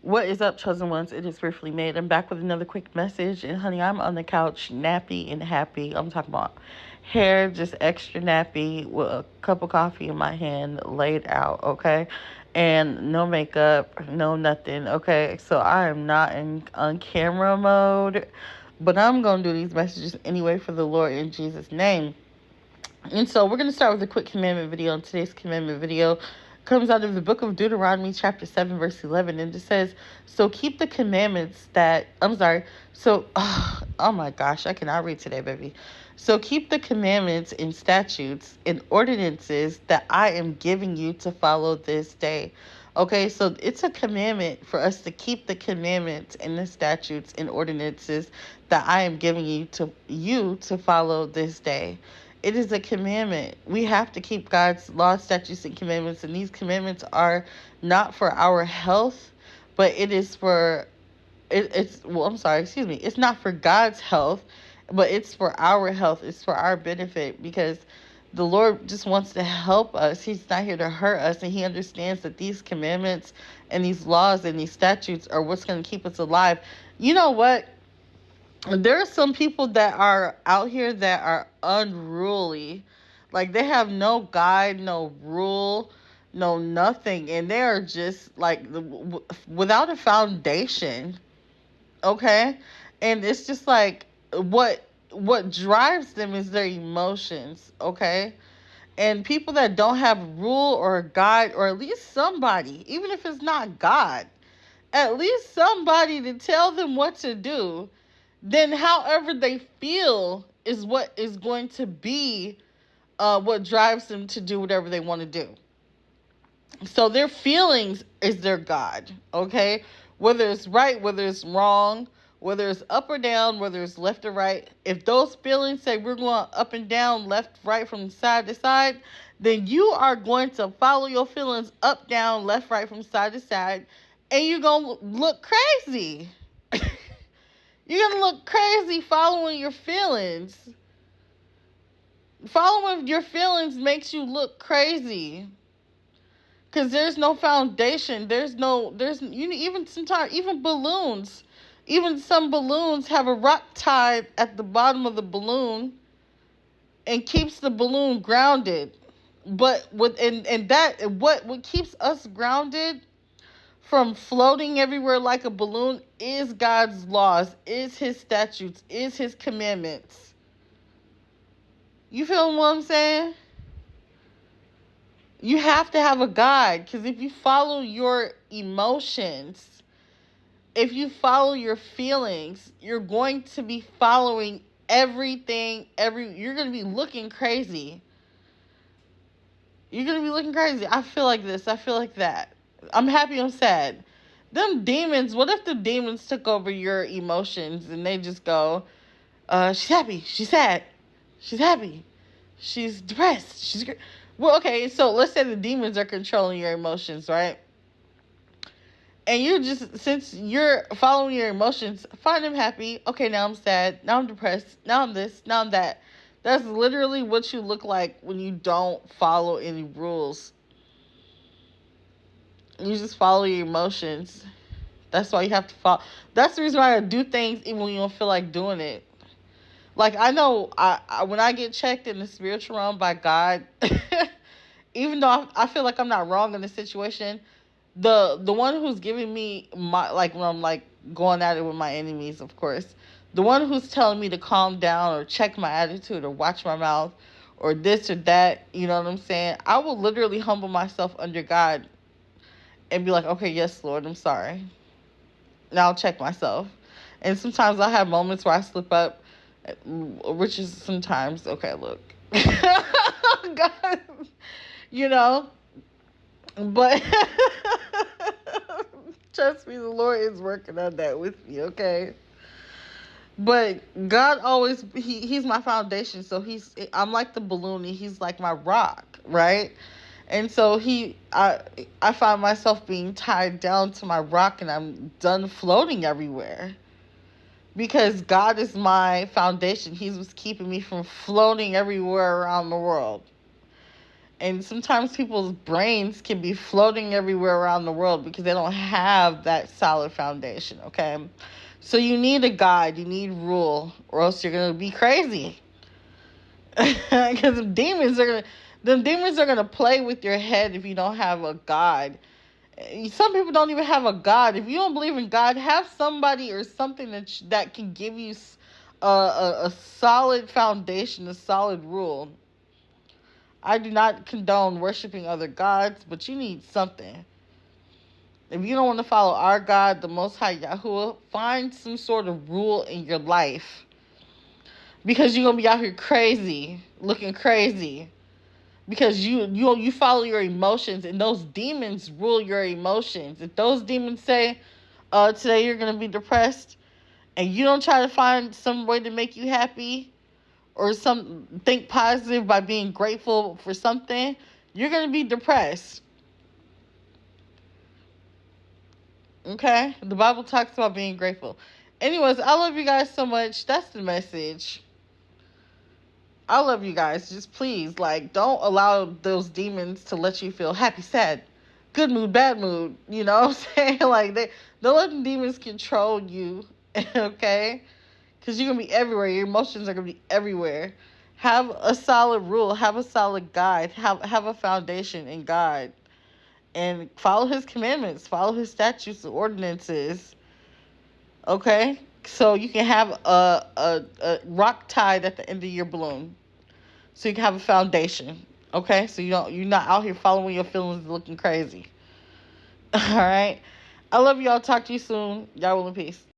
What is up, chosen ones? It is Fearfully Made. I'm back with another quick message. And honey, I'm on the couch, nappy and happy. I'm talking about hair just extra nappy with a cup of coffee in my hand, laid out, okay? And no makeup, no nothing, okay? So I am not in on camera mode, but I'm going to do these messages anyway for the Lord in Jesus' name. And so we're going to start with a quick commandment video. And today's commandment video comes out of the book of Deuteronomy chapter 7 verse 11. And it says, so keep the commandments that, oh my gosh, I cannot read today, baby. So keep the commandments and statutes and ordinances that I am giving you to follow this day. Okay, so it's a commandment for us to keep the commandments and the statutes and ordinances that I am giving you to follow this day. It is a commandment. We have to keep God's laws, statutes, and commandments. And these commandments are not for our health, but it is for, it's not for God's health, but it's for our health. It's for our benefit because the Lord just wants to help us. He's not here to hurt us. And He understands that these commandments and these laws and these statutes are what's going to keep us alive. You know what? There are some people that are out here that are unruly. Like they have no guide, no rule, no nothing. And they are just like without a foundation. Okay? And it's just like what drives them is their emotions. Okay? And people that don't have rule or a guide, or at least somebody, even if it's not God, at least somebody to tell them what to do, then however they feel is what is going to be what drives them to do whatever they want to do. So their feelings is their God, okay? Whether it's right, whether it's wrong, whether it's up or down, whether it's left or right. If those feelings say we're going up and down, left, right, from side to side, then you are going to follow your feelings up, down, left, right, from side to side, and you're going to look crazy. You're going to look crazy following your feelings. Following your feelings makes you look crazy. Because there's no foundation. Even sometimes, even balloons. Even some balloons have a rock tied at the bottom of the balloon and keeps the balloon grounded. But what keeps us grounded from floating everywhere like a balloon is God's laws, is His statutes, is His commandments. You feel what I'm saying? You have to have a guide, because if you follow your emotions, if you follow your feelings, you're going to be following everything. You're going to be looking crazy. You're going to be looking crazy. I feel like this. I feel like that. I'm happy, I'm sad. Them demons, what if the demons took over your emotions and they just go, she's happy, she's sad, she's happy, she's depressed, well, okay, so let's say the demons are controlling your emotions, right? And since you're following your emotions, find them happy. Okay, now I'm sad, now I'm depressed, now I'm this, now I'm that. That's literally what you look like when you don't follow any rules. You just follow your emotions. That's why you have to follow. That's the reason why I do things even when you don't feel like doing it. Like, I know when I get checked in the spiritual realm by God, even though I feel like I'm not wrong in the situation, the one who's giving me when I'm like going at it with my enemies, of course, the one who's telling me to calm down or check my attitude or watch my mouth or this or that, you know what I'm saying? I will literally humble myself under God and be like, okay, yes, Lord, I'm sorry. Now I'll check myself. And sometimes I have moments where I slip up, which is sometimes, okay, look. God, you know, but trust me, the Lord is working on that with me, okay? But God always, He's my foundation, so I'm like the balloon, and He's like my rock, right? And so I find myself being tied down to my rock, and I'm done floating everywhere. Because God is my foundation. He was keeping me from floating everywhere around the world. And sometimes people's brains can be floating everywhere around the world because they don't have that solid foundation, okay? So you need a guide, you need rule, or else you're going to be crazy. Because them demons are gonna play with your head if you don't have a God. Some people don't even have a God. If you don't believe in God, have somebody or something that can give you a solid foundation, a solid rule. I do not condone worshiping other gods, but you need something. If you don't want to follow our God, the Most High Yahuwah, find some sort of rule in your life. Because you're going to be out here crazy, looking crazy. Because you follow your emotions, and those demons rule your emotions. If those demons say, today you're going to be depressed, and you don't try to find some way to make you happy, or think positive by being grateful for something, you're going to be depressed. Okay? The Bible talks about being grateful. Anyways, I love you guys so much. That's the message. I love you guys. Just please, don't allow those demons to let you feel happy, sad, good mood, bad mood. You know what I'm saying? Don't let the demons control you, okay? Because you're going to be everywhere. Your emotions are going to be everywhere. Have a solid rule. Have a solid guide. Have a foundation in God. And follow his commandments. Follow his statutes and ordinances. Okay? So you can have a rock tied at the end of your balloon. So you can have a foundation. Okay? So you're not out here following your feelings and looking crazy. Alright? I love y'all. Talk to you soon. Y'all will in peace.